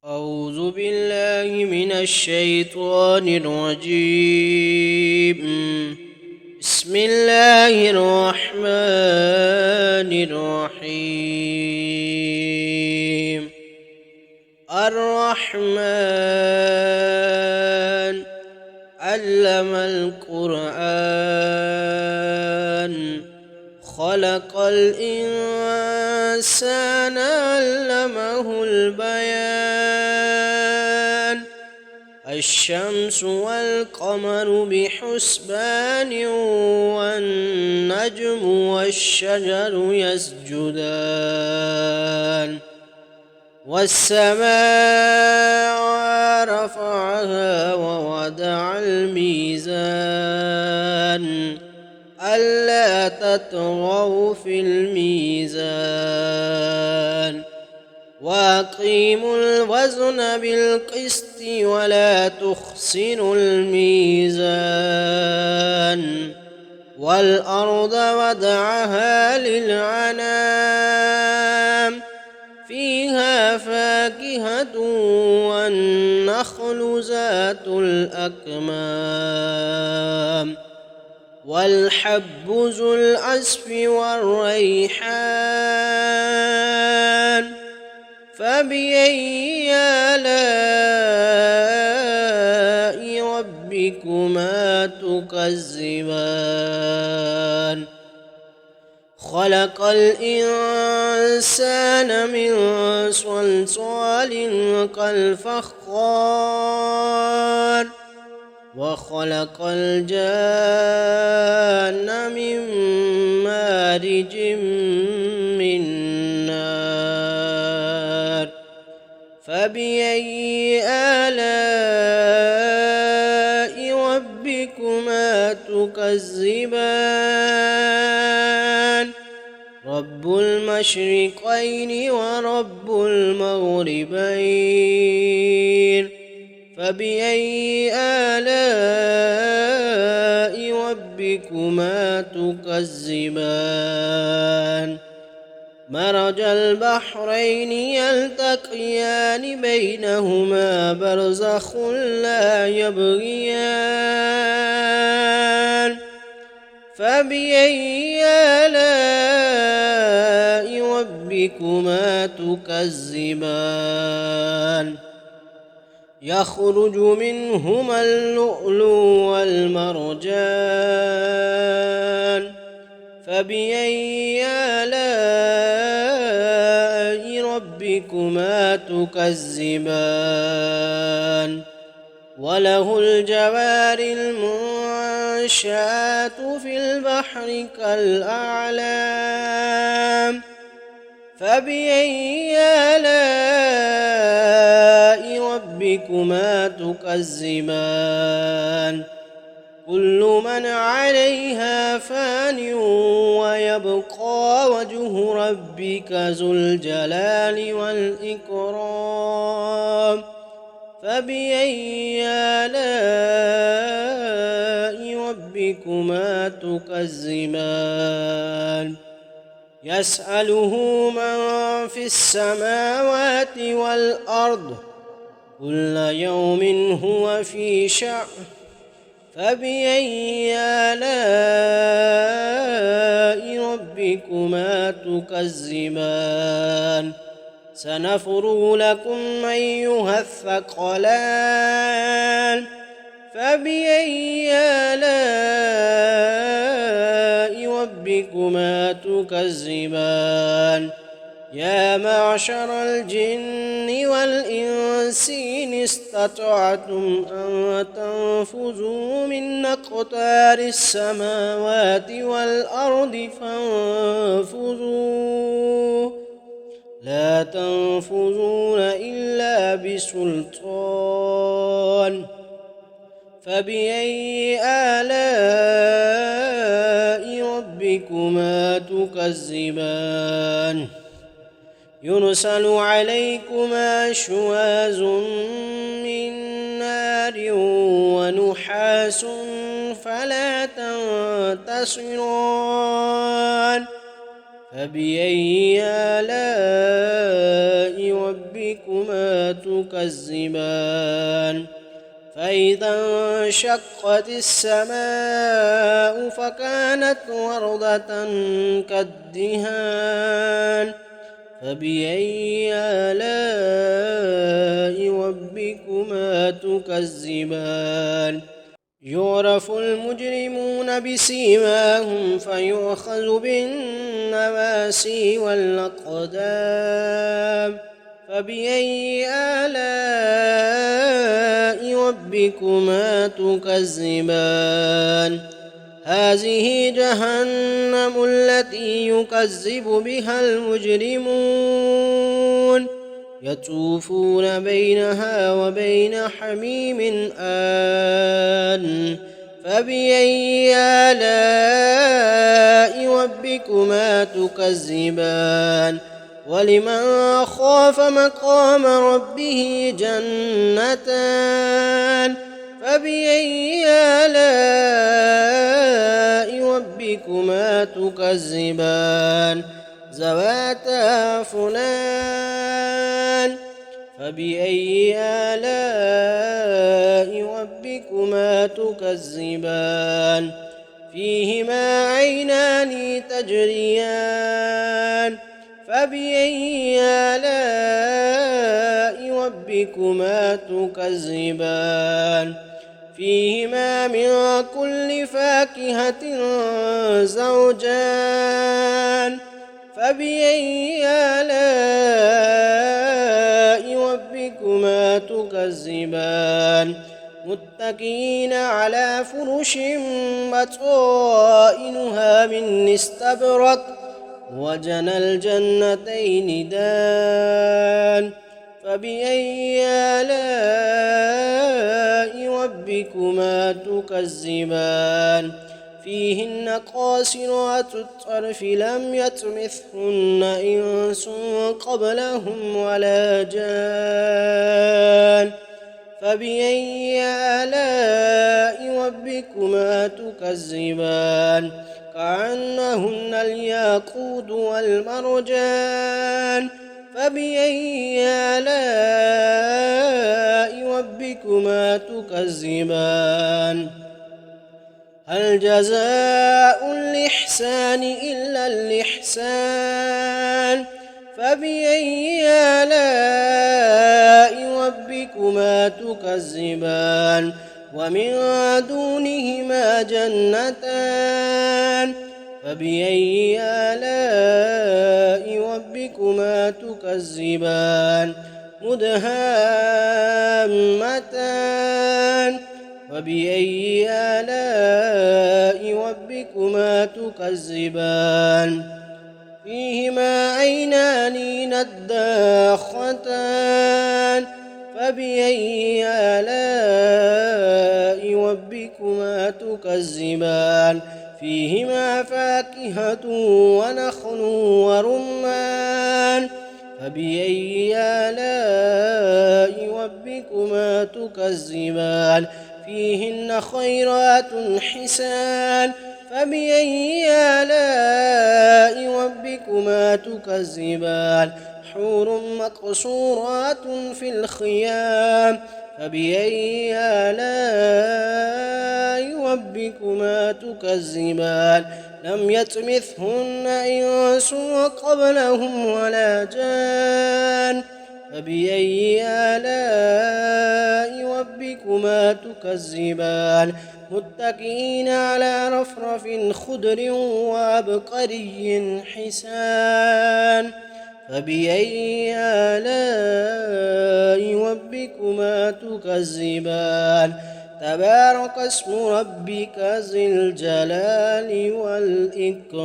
أعوذ بالله من الشيطان الرجيم. بسم الله الرحمن الرحيم. الرحمن علم القرآن خلق الإنسان علمه البيان. الشمس والقمر بحسبان والنجم والشجر يسجدان. والسماء رفعها ووضع الميزان ألا تطغوا في الميزان وأقيموا الوزن بالقسط ولا تخسروا الميزان. والأرض وضعها للعنام فيها فاكهة والنخل ذات الأكمام والحب ذو العصف والريحان. فبأي آلاء ربكما تكذبان؟ خلق الإنسان من صلصال كالفخار وخلق الجان من مارج من نار. فبأي آلاء ربكما تكذبان؟ رب المشرقين ورب المغربين. فبأي آلاء ربكما تكذبان؟ مرج البحرين يلتقيان بينهما برزخ لا يبغيان. فبأي آلاء ربكما تكذبان؟ يخرج منهما اللؤلؤ والمرجان. فبأي آلاء ربكما تكذبان؟ وله الجوار المنشآت في البحر كالأعلام. فبأي آلاء ربكما تكذبان؟ كل من عليها فان ويبقى وجه ربك ذو الجلال والإكرام. فبأي آلاء ربكما تكذبان؟ يسأله من في السماوات والأرض كل يوم هو في شأن. فبأي آلاء ربكما تكذبان؟ سنفرغ لكم أيها الثقلان. فبأي آلاء ربكما تكذبان؟ يا معشر الجن والإنس إن استطعتم أن تنفذوا من أقطار السماوات والأرض فانفذوا لا تنفذون إلا بسلطان. فبأي آلاء ربكما تكذبان؟ يرسل عليكما شواظ من نار ونحاس فلا تنتصران. فبأي آلاء ربكما تكذبان فإذا انشقت السماء فكانت وردة كالدهان فبأي آلاء ربكما تكذبان يعرف المجرمون بسيماهم فيؤخذ بالنواسي والأقدام فبأي آلاء ربكما تكذبان هذه جهنم التي يكذب بها المجرمون يطوفون بينها وبين حميم آن فبأي آلاء ربكما تكذبان ولمن خاف مقام ربه جنتان فبأي آلاء ربكما تكذبان ذواتا أفنان فبأي آلاء ربكما تكذبان فيهما عينان تجريان فبأي آلاء ربكما تكذبان فيهما من كل فاكهة زوجان فبأي آلاء ربكما تكذبان متكئين على فرش بطائنها من استبرق وجنى الجنتين دان فبأي آلاء ربكما تكذبان فيهن قاصرات الطرف لم يطمثهن إنس قبلهم ولا جان فبأي آلاء ربكما تكذبان كأنهن الياقوت والمرجان فبأي آلاء ربكما تكذبان هل جزاء الإحسان إلا الإحسان فبأي آلاء ربكما تكذبان ومن دونهما جنتان فبأي آلاء ربكما تكذبان مدهامتان فبأي آلاء ربكما تكذبان فيهما عينان نضاختان فبأي آلاء ربكما تكذبان فيهما فاكهة ونخل ورمان فبأي آلاء ربكما تكذبان فيهن خيرات حسان فبأي آلاء ربكما تكذبان حور مقصورات في الخيام فبأي آلاء ربكما تكذبان لم يطمثهن إنس قبلهم ولا جان فبأي آلاء ربكما تكذبان متكئين على رفرف خضر وعبقري حسان فبأي آلاء ربكما تكذبان تبارك اسم ربك ذي الجلال والإكرام.